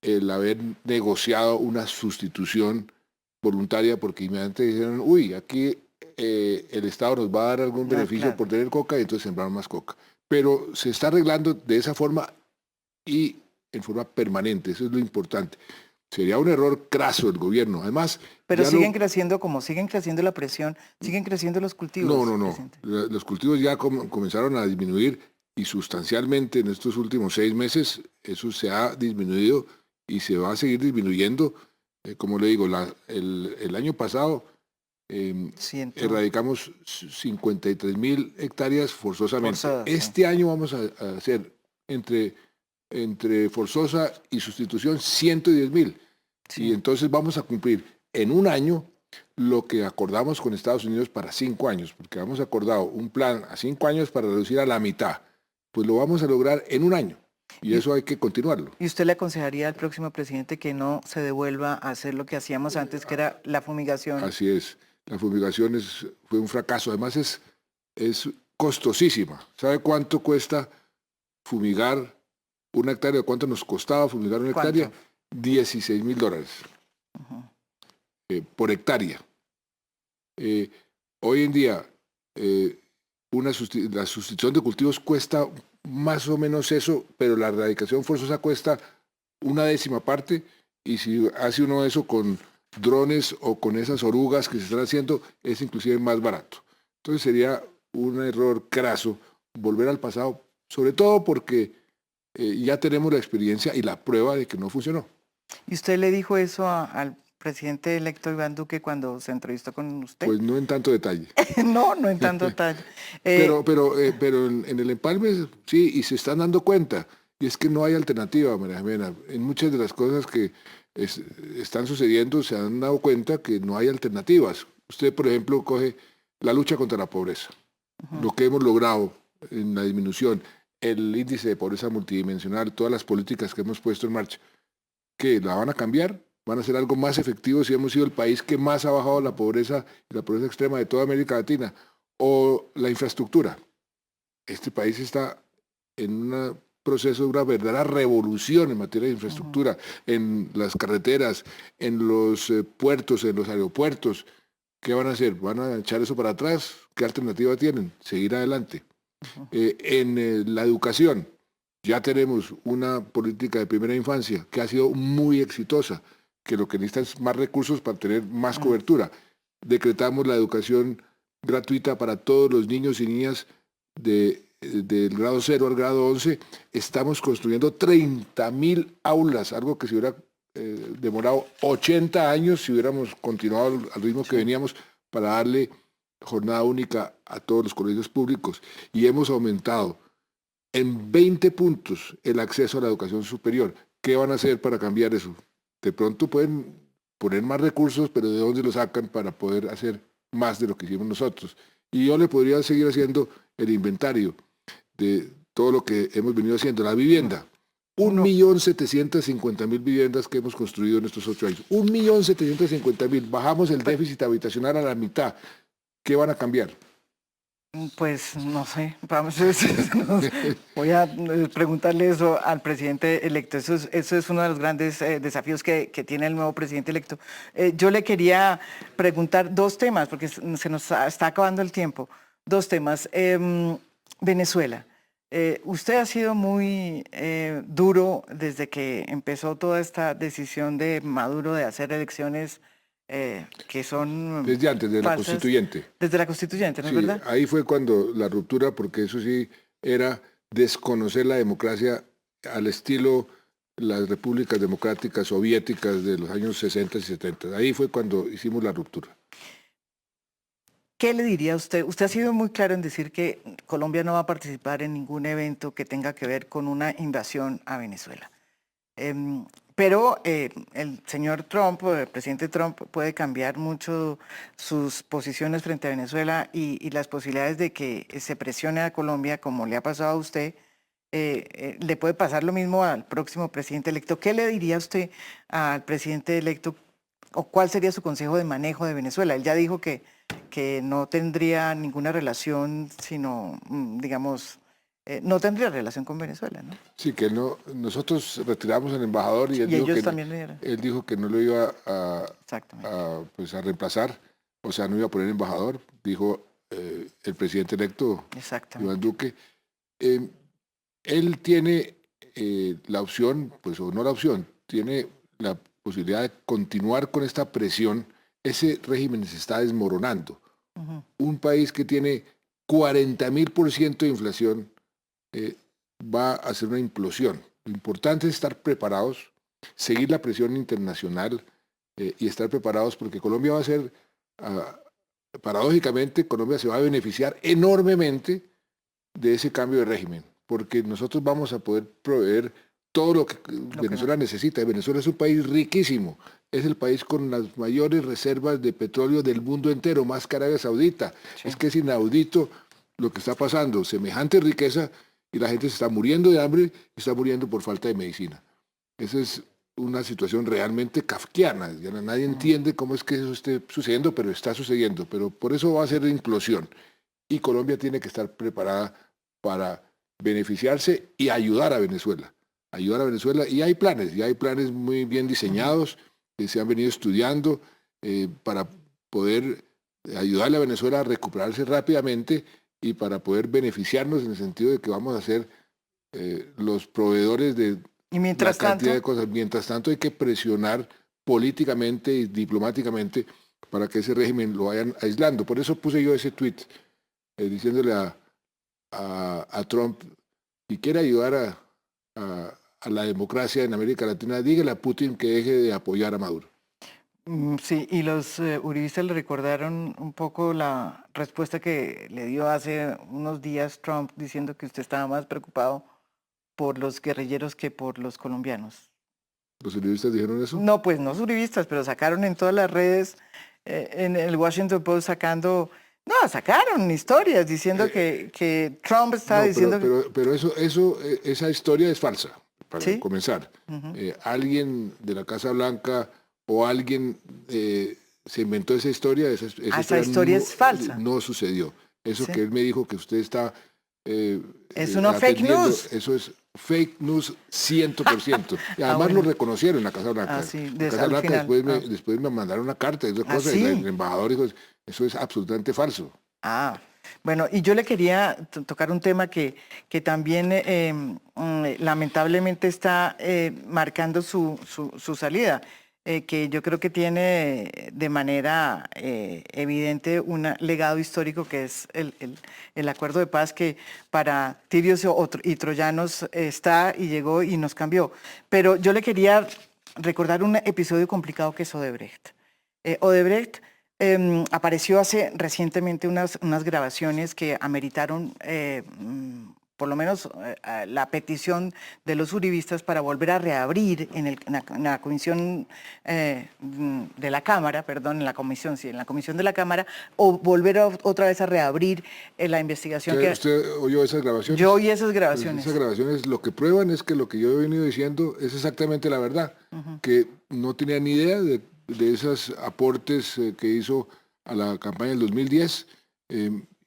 el haber negociado una sustitución voluntaria, porque inmediatamente dijeron, uy, aquí el Estado nos va a dar algún beneficio claro. por tener coca, y entonces sembraron más coca. Pero se está arreglando de esa forma y en forma permanente, eso es lo importante. Sería un error craso del gobierno. Además, Pero ya siguen creciendo, como siguen creciendo la presión, siguen creciendo los cultivos, no. presidente. Los cultivos ya comenzaron a disminuir y sustancialmente en estos últimos 6 meses eso se ha disminuido y se va a seguir disminuyendo. Como le digo, el año pasado erradicamos 53.000 hectáreas forzosamente. Este año vamos a hacer entre forzosa y sustitución 110.000. Y entonces vamos a cumplir en un año lo que acordamos con Estados Unidos para 5 años, porque hemos acordado un plan a 5 años para reducir a la mitad. Pues lo vamos a lograr en un año. Y eso hay que continuarlo. ¿Y usted le aconsejaría al próximo presidente que no se devuelva a hacer lo que hacíamos antes, que era la fumigación? Así es. La fumigación fue un fracaso. Además es costosísima. ¿Sabe cuánto cuesta fumigar una hectárea? ¿Cuánto nos costaba fumigar una hectárea? $16.000 por hectárea. Hoy en día, la sustitución de cultivos cuesta más o menos eso, pero la erradicación forzosa cuesta una décima parte, y si hace uno eso con drones o con esas orugas que se están haciendo, es inclusive más barato. Entonces sería un error craso volver al pasado, sobre todo porque ya tenemos la experiencia y la prueba de que no funcionó. ¿Y usted le dijo eso al presidente electo Iván Duque cuando se entrevistó con usted? Pues no en tanto detalle. No en tanto detalle. Pero en el empalme sí, y se están dando cuenta. Y es que no hay alternativa, María Jimena. En muchas de las cosas que están sucediendo se han dado cuenta que no hay alternativas. Usted, por ejemplo, coge la lucha contra la pobreza. Lo que hemos logrado en la disminución, el índice de pobreza multidimensional, todas las políticas que hemos puesto en marcha, ¿qué? ¿La van a cambiar? ¿Van a ser algo más efectivo si hemos sido el país que más ha bajado la pobreza y la pobreza extrema de toda América Latina? ¿O la infraestructura? Este país está en un proceso de una verdadera revolución en materia de infraestructura, en las carreteras, en los puertos, en los aeropuertos. ¿Qué van a hacer? ¿Van a echar eso para atrás? ¿Qué alternativa tienen? Seguir adelante. En la educación, ya tenemos una política de primera infancia que ha sido muy exitosa, que lo que necesita es más recursos para tener más cobertura. Decretamos la educación gratuita para todos los niños y niñas del grado 0 al grado 11. Estamos construyendo 30.000 aulas, algo que se hubiera demorado 80 años si hubiéramos continuado al ritmo que veníamos, para darle jornada única a todos los colegios públicos. Y hemos aumentado en 20 puntos el acceso a la educación superior. ¿Qué van a hacer para cambiar eso? De pronto pueden poner más recursos, pero ¿de dónde los sacan para poder hacer más de lo que hicimos nosotros? Y yo le podría seguir haciendo el inventario de todo lo que hemos venido haciendo. La vivienda, 1.750.000 viviendas que hemos construido en estos 8 años. 1.750.000. Bajamos el déficit habitacional a la mitad. ¿Qué van a cambiar? Pues no sé, voy a preguntarle eso al presidente electo. Eso es uno de los grandes desafíos que tiene el nuevo presidente electo. Yo le quería preguntar 2 temas, porque se nos está acabando el tiempo. 2 temas. Venezuela. Usted ha sido muy duro desde que empezó toda esta decisión de Maduro de hacer elecciones que son desde antes de la constituyente. Desde la constituyente, ¿no es verdad? Ahí fue cuando la ruptura, porque eso sí era desconocer la democracia al estilo las repúblicas democráticas soviéticas de los años 60 y 70. Ahí fue cuando hicimos la ruptura. ¿Qué le diría a usted? Usted ha sido muy claro en decir que Colombia no va a participar en ningún evento que tenga que ver con una invasión a Venezuela. Pero el señor Trump, el presidente Trump, puede cambiar mucho sus posiciones frente a Venezuela y las posibilidades de que se presione a Colombia, como le ha pasado a usted, le puede pasar lo mismo al próximo presidente electo. ¿Qué le diría usted al presidente electo o cuál sería su consejo de manejo de Venezuela? Él ya dijo que no tendría ninguna relación, sino, digamos, no tendría relación con Venezuela, ¿no? Sí, que no, nosotros retiramos al embajador y él Y dijo ellos que, también le dieron. él dijo que no lo iba Exactamente. pues a reemplazar, o sea, no iba a poner embajador, dijo el presidente electo, Exactamente. Iván Duque. Eh, Él tiene la opción, pues o no la opción, tiene la posibilidad de continuar con esta presión. Ese régimen se está desmoronando. Ujú. Un país que tiene 40.000% de inflación eh, va a hacer una implosión. Lo importante es estar preparados, seguir la presión internacional y estar preparados porque Colombia va a ser, ah, paradójicamente, Colombia se va a beneficiar enormemente de ese cambio de régimen, porque nosotros vamos a poder proveer todo lo que Lo que Venezuela necesita. Venezuela es un país riquísimo, es el país con las mayores reservas de petróleo del mundo entero, más que Arabia Saudita. Sí. Es que es inaudito lo que está pasando, semejante riqueza y la gente se está muriendo de hambre y está muriendo por falta de medicina. Esa es una situación realmente kafkiana. Ya nadie entiende cómo es que eso esté sucediendo, pero está sucediendo. Pero por eso va a ser implosión. Y Colombia tiene que estar preparada para beneficiarse y ayudar a Venezuela. Ayudar a Venezuela. Y hay planes muy bien diseñados que se han venido estudiando para poder ayudarle a Venezuela a recuperarse rápidamente y para poder beneficiarnos en el sentido de que vamos a ser los proveedores de Y la mientras cantidad de tanto, cosas. Mientras tanto hay que presionar políticamente y diplomáticamente para que ese régimen lo vayan aislando. Por eso puse yo ese tweet diciéndole a Trump, si quiere ayudar a la democracia en América Latina, dígale a Putin que deje de apoyar a Maduro. sí, y los uribistas le recordaron un poco la respuesta que le dio hace unos días Trump diciendo que usted estaba más preocupado por los guerrilleros que por los colombianos. ¿Los periodistas dijeron eso? No, pues no uribistas, pero sacaron en todas las redes, en el Washington Post sacaron historias diciendo que Trump estaba No, diciendo que... pero esa historia es falsa, para ¿Sí? comenzar. Ujú. Alguien de la Casa Blanca o alguien se inventó esa historia, esa Esa historia historia no, es falsa. no sucedió. Eso ¿Sí? que él me dijo que usted está Es una fake atendiendo, news. eso es fake news 100%. Y Ah, además lo bueno. reconocieron en la Casa Ah, Blanca. sí, La Casa al Blanca final. después me mandaron una carta, esa Ah, cosa, y el sí. embajador dijo, eso es absolutamente falso. Ah, bueno, y yo le quería tocar un tema que también lamentablemente está marcando su salida, que yo creo que tiene de manera evidente un legado histórico que es el acuerdo de paz que para tirios y troyanos está y llegó y nos cambió. Pero yo le quería recordar un episodio complicado que es Odebrecht. Odebrecht apareció hace recientemente unas grabaciones que ameritaron por lo menos la petición de los uribistas para volver a reabrir en la comisión de la Cámara, perdón, en la comisión de la Cámara, o volver otra vez a reabrir la investigación que... ¿Usted oyó esas grabaciones? Yo oí esas Pues grabaciones. esas grabaciones lo que prueban es que lo que yo he venido diciendo es exactamente la verdad, que no tenía ni idea de esos aportes que hizo a la campaña del 2010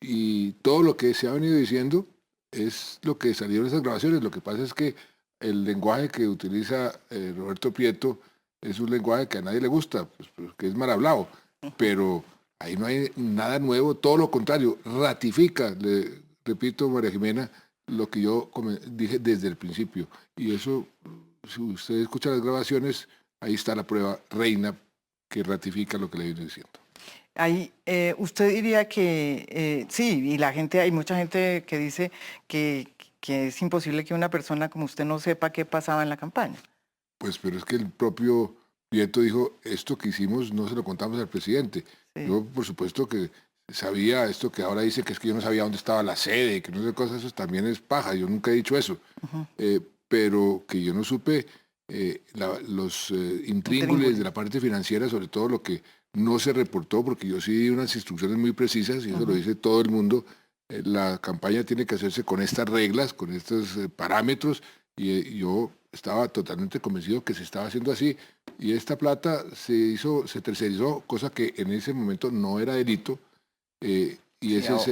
y todo lo que se ha venido diciendo es lo que salieron esas grabaciones. Lo que pasa es que el lenguaje que utiliza Roberto Prieto es un lenguaje que a nadie le gusta, pues, que es mal hablado, pero ahí no hay nada nuevo, todo lo contrario, ratifica, le repito, María Jimena, lo que yo dije desde el principio. Y eso, si usted escucha las grabaciones, ahí está la prueba reina que ratifica lo que le vine diciendo. Ahí, usted diría que sí, y hay mucha gente que dice que es imposible que una persona como usted no sepa qué pasaba en la campaña. Pues, pero es que el propio Prieto dijo, esto que hicimos no se lo contamos al presidente. Sí. Yo, por supuesto que sabía esto que ahora dice que es que yo no sabía dónde estaba la sede, que no sé cosas, eso también es paja, yo nunca he dicho eso. Pero que yo no supe los intríngulis de la parte financiera, sobre todo lo que no se reportó, porque yo sí di unas instrucciones muy precisas, y eso lo dice todo el mundo, la campaña tiene que hacerse con estas reglas, con estos parámetros, y yo estaba totalmente convencido que se estaba haciendo así, y esta plata se tercerizó, cosa que en ese momento no era delito, Sí,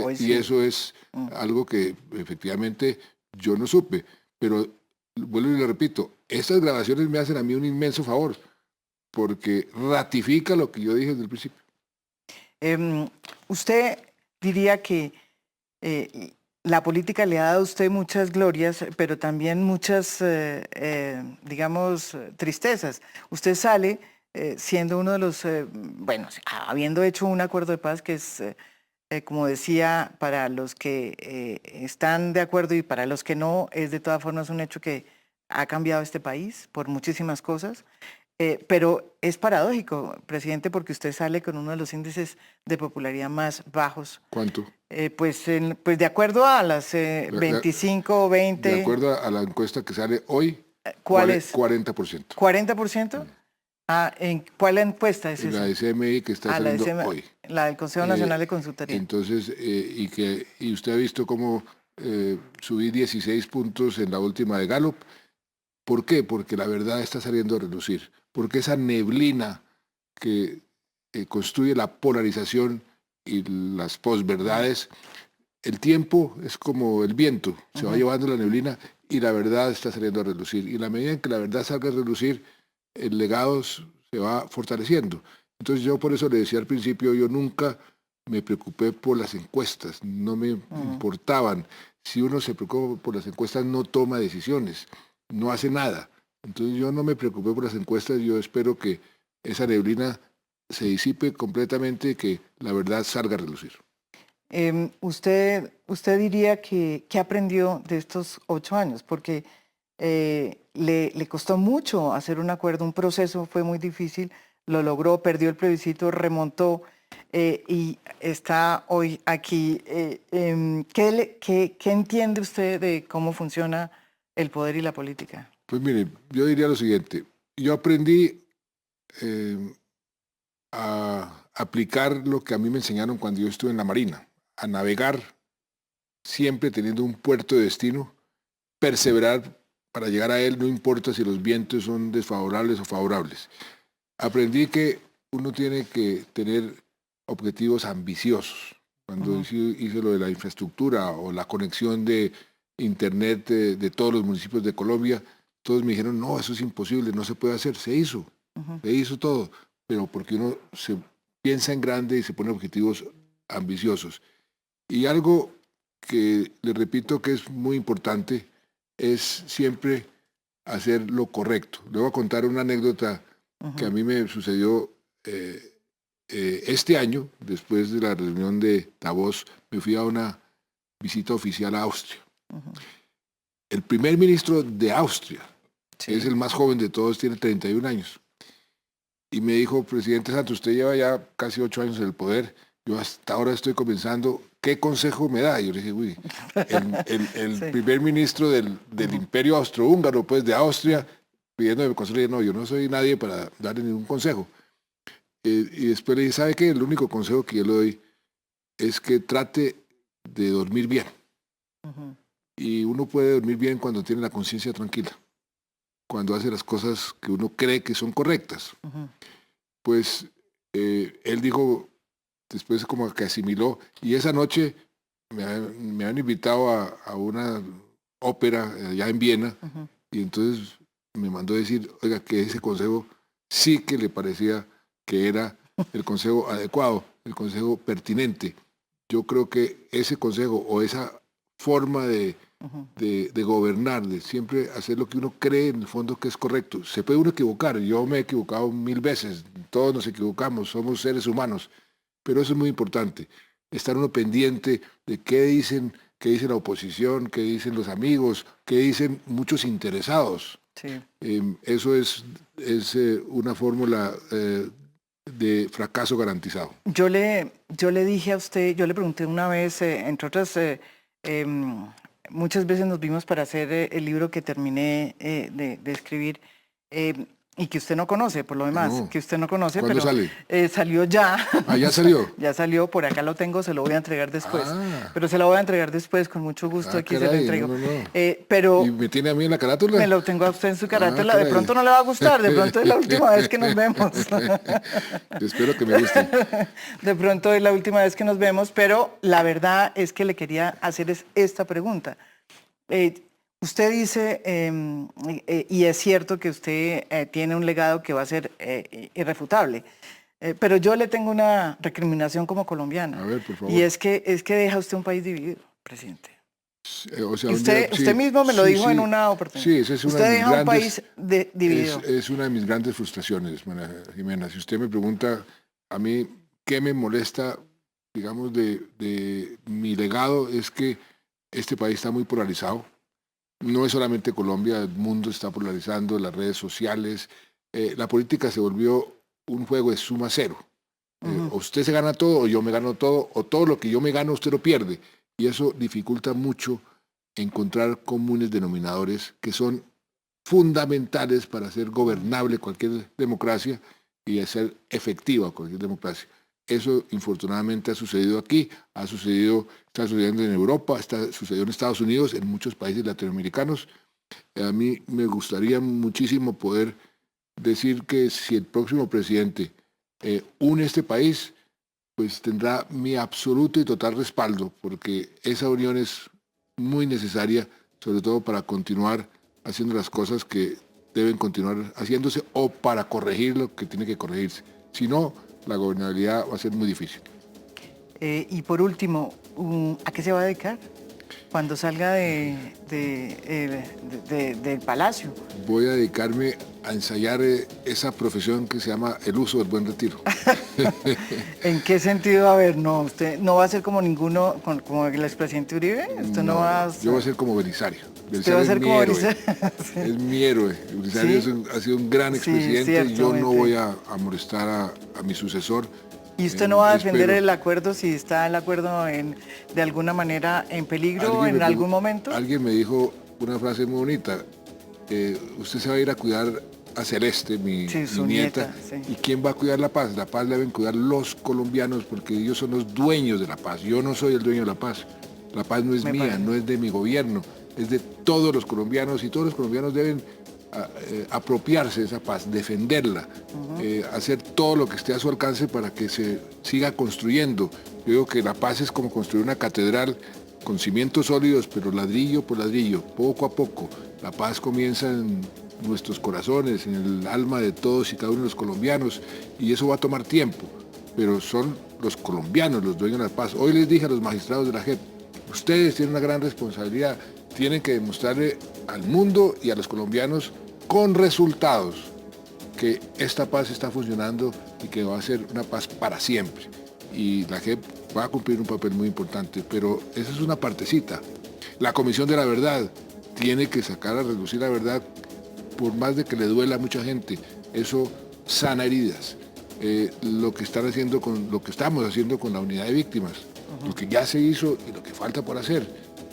hoy y sí. eso es algo que efectivamente yo no supe. Pero vuelvo y le repito, estas grabaciones me hacen a mí un inmenso favor, porque ratifica lo que yo dije desde el principio. Usted diría que eh, la política le ha dado a usted muchas glorias, pero también muchas, digamos, tristezas. Usted sale siendo uno de los, bueno, habiendo hecho un acuerdo de paz que es, como decía, para los que están de acuerdo y para los que no, es de todas formas un hecho que ha cambiado este país por muchísimas cosas. Pero es paradójico, presidente, porque usted sale con uno de los índices de popularidad más bajos. ¿Cuánto? Pues de acuerdo a las De, de- 25 o de 20, acuerdo a la encuesta que sale hoy, ¿cuál es? 40%. ¿40%? Ah, ¿cuál encuesta es La esa? de CMI que está Ah, saliendo hoy. la del Consejo Eh, Nacional de Consultoría. entonces, y usted ha visto cómo subí 16 puntos en la última de Gallup. ¿Por qué? Porque la verdad está saliendo a relucir. Porque esa neblina que construye la polarización y las posverdades, el tiempo es como el viento, se va llevando la neblina y la verdad está saliendo a relucir. Y en la medida en que la verdad salga a relucir, el legado se va fortaleciendo. Entonces yo por eso le decía al principio, yo nunca me preocupé por las encuestas, no me importaban. Si uno se preocupa por las encuestas, no toma decisiones, no hace nada. Entonces yo no me preocupé por las encuestas, yo espero que esa neblina se disipe completamente y que la verdad salga a relucir. Usted diría que, ¿qué aprendió de estos 8 años? Porque le costó mucho hacer un acuerdo, un proceso fue muy difícil, lo logró, perdió el plebiscito, remontó y está hoy aquí. ¿Qué entiende usted de cómo funciona el poder y la política? Pues mire, yo diría lo siguiente, yo aprendí a aplicar lo que a mí me enseñaron cuando yo estuve en la Marina, a navegar siempre teniendo un puerto de destino, perseverar para llegar a él, no importa si los vientos son desfavorables o favorables. Aprendí que uno tiene que tener objetivos ambiciosos. Cuando hice lo de la infraestructura o la conexión de internet de todos los municipios de Colombia, todos me dijeron, no, eso es imposible, no se puede hacer. Se hizo todo, pero porque uno se piensa en grande y se pone objetivos ambiciosos. Y algo que le repito que es muy importante es siempre hacer lo correcto. Le voy a contar una anécdota que a mí me sucedió este año, después de la reunión de Davos, me fui a una visita oficial a Austria. El primer ministro de Austria, Sí. es el más joven de todos, tiene 31 años. Y me dijo, presidente Santos, usted lleva ya casi 8 años en el poder, yo hasta ahora estoy comenzando, ¿qué consejo me da? Y yo le dije, uy, el Sí. primer ministro del imperio austrohúngaro, pues de Austria, pidiéndome consejo, le dije, no, yo no soy nadie para darle ningún consejo. Y después le dije, ¿sabe qué? El único consejo que yo le doy es que trate de dormir bien. Y uno puede dormir bien cuando tiene la conciencia tranquila, cuando hace las cosas que uno cree que son correctas. Pues él dijo, después como que asimiló, y esa noche me han invitado a una ópera allá en Viena, y entonces me mandó a decir, oiga, que ese consejo sí que le parecía que era el consejo adecuado, el consejo pertinente. Yo creo que ese consejo o esa forma de gobernar, de siempre hacer lo que uno cree en el fondo que es correcto. Se puede uno equivocar, yo me he equivocado 1000 veces, todos nos equivocamos, somos seres humanos, pero eso es muy importante, estar uno pendiente de qué dice la oposición, qué dicen los amigos, qué dicen muchos interesados. Sí. Eso es una fórmula de fracaso garantizado. Yo le dije a usted, yo le pregunté una vez, entre otras, muchas veces nos vimos para hacer el libro que terminé de escribir. y que usted no conoce, por lo demás, No. que usted no conoce, ¿Cuándo pero sale? salió ya. Ah, ¿ya salió? Ya salió, por acá lo tengo, se lo voy a entregar después. Ah. Pero se lo voy a entregar después, con mucho gusto, Ah, aquí se lo caray, entrego. no. Pero ¿Y me tiene a mí en la carátula? me lo tengo a usted en su carátula, de caray. pronto no le va a gustar, de pronto es la última vez que nos vemos. Espero que me guste. De pronto es la última vez que nos vemos, pero la verdad es que le quería hacer esta pregunta. Usted dice, y es cierto que usted tiene un legado que va a ser irrefutable, pero yo le tengo una recriminación como colombiana. A ver, por favor. Y es que deja usted un país dividido, presidente. O sea, Usted mismo me lo dijo en una oportunidad. Sí, esa es una usted de mis deja un grandes, país dividido. es una de mis grandes frustraciones, María Jimena. Si usted me pregunta a mí qué me molesta, digamos, de mi legado, es que este país está muy polarizado. No es solamente Colombia, el mundo está polarizando, las redes sociales. La política se volvió un juego de suma cero. O usted se gana todo, o yo me gano todo, o todo lo que yo me gano usted lo pierde. Y eso dificulta mucho encontrar comunes denominadores que son fundamentales para hacer gobernable cualquier democracia y hacer efectiva cualquier democracia. Eso infortunadamente ha sucedido aquí, está sucediendo en Europa, está sucediendo en Estados Unidos, en muchos países latinoamericanos. A mí me gustaría muchísimo poder decir que si el próximo presidente une este país, pues tendrá mi absoluto y total respaldo, porque esa unión es muy necesaria, sobre todo para continuar haciendo las cosas que deben continuar haciéndose o para corregir lo que tiene que corregirse. Si no, la gobernabilidad va a ser muy difícil. Y por último, ¿a qué se va a dedicar cuando salga del palacio? Voy a dedicarme a ensayar esa profesión que se llama el uso del buen retiro. ¿En qué sentido? A ver, no, usted no va a ser como como el expresidente Uribe. Usted no va a... Yo voy a ser como Belisario. Usted va a ser como Belisario. Sí. Es mi héroe. Belisario ¿Sí? Ha sido un gran expresidente y yo no ciertamente. voy a molestar a mi sucesor. ¿Y usted no va a defender Espero. el acuerdo si está el acuerdo de alguna manera en peligro Alguien en me algún pregun- momento? Alguien me dijo una frase muy bonita. Usted se va a ir a cuidar a Celeste, mi su nieta. sí. ¿Y quién va a cuidar la paz? La paz la deben cuidar los colombianos porque ellos son los dueños de la paz. Yo no soy el dueño de la paz. La paz no es Me mía, parece. no es de mi gobierno, es de todos los colombianos y todos los colombianos deben apropiarse de esa paz, defenderla, hacer todo lo que esté a su alcance para que se siga construyendo. Yo digo que la paz es como construir una catedral con cimientos sólidos, pero ladrillo por ladrillo, poco a poco. La paz comienza en nuestros corazones, en el alma de todos y cada uno de los colombianos, y eso va a tomar tiempo, pero son los colombianos los dueños de la paz. Hoy les dije a los magistrados de la JEP, ustedes tienen una gran responsabilidad, tienen que demostrarle al mundo y a los colombianos con resultados que esta paz está funcionando y que va a ser una paz para siempre. Y la JEP va a cumplir un papel muy importante, pero esa es una partecita. La Comisión de la Verdad tiene que sacar a relucir la verdad, por más de que le duela a mucha gente. Eso sana heridas. Lo que estamos haciendo con la unidad de víctimas, lo que ya se hizo y lo que falta por hacer.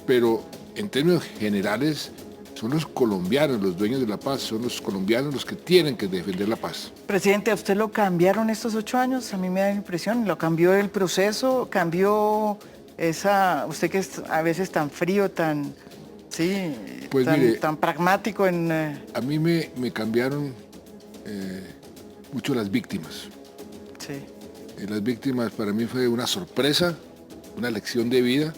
Pero en términos generales, son los colombianos los dueños de la paz, son los colombianos los que tienen que defender la paz. Presidente, ¿a usted lo cambiaron estos 8 años? A mí me da la impresión, ¿lo cambió el proceso? ¿Cambió usted que es a veces tan frío, Pues mire, tan pragmático en... A mí me cambiaron mucho las víctimas. Sí. Las víctimas para mí fue una sorpresa, una lección de vida,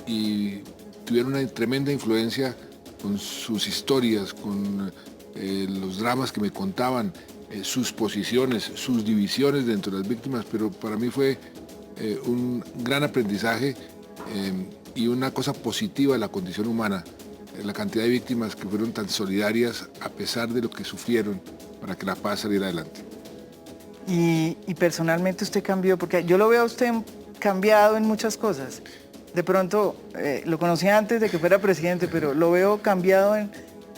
y tuvieron una tremenda influencia con sus historias, con los dramas que me contaban, sus posiciones, sus divisiones dentro de las víctimas, pero para mí fue un gran aprendizaje y una cosa positiva de la condición humana, la cantidad de víctimas que fueron tan solidarias a pesar de lo que sufrieron para que la paz saliera adelante. Y personalmente usted cambió, porque yo lo veo a usted cambiado en muchas cosas. De pronto, lo conocía antes de que fuera presidente, pero lo veo cambiado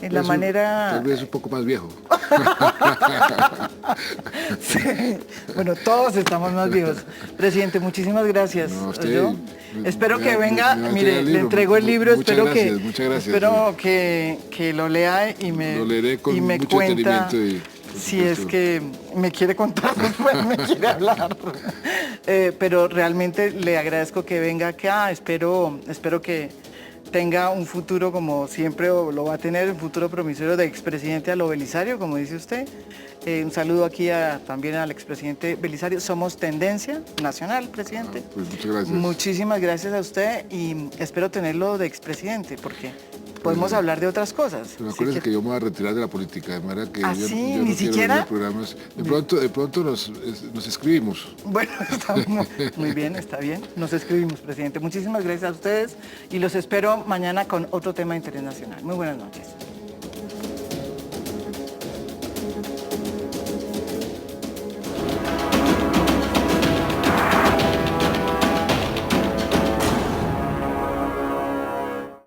en la manera... Tal vez un poco más viejo. Sí. Bueno, todos estamos más viejos. Presidente, muchísimas gracias. No, a usted, Yo espero que venga, me va a mire, entregar el le libro. entrego el libro, Muchas gracias, muchas gracias. espero que lo lea y me, Lo leeré con y me mucho cuenta detenimiento si es que me quiere contar después, me quiere hablar. Pero realmente le agradezco que venga acá, espero que tenga un futuro como siempre lo va a tener, un futuro promisorio de expresidente a lo Belisario, como dice usted. Un saludo aquí también al expresidente Belisario. Somos tendencia nacional, presidente. Pues muchas gracias. Muchísimas gracias a usted y espero tenerlo de expresidente porque podemos hablar de otras cosas. Pero acuérdense que yo me voy a retirar de la política, de manera que ¿Ah, yo, sí? yo no ¿Ni quiero siquiera? venir a programas. De pronto nos escribimos. Bueno, está muy bien, está bien. Nos escribimos, presidente. Muchísimas gracias a ustedes y los espero mañana con otro tema internacional. Muy buenas noches.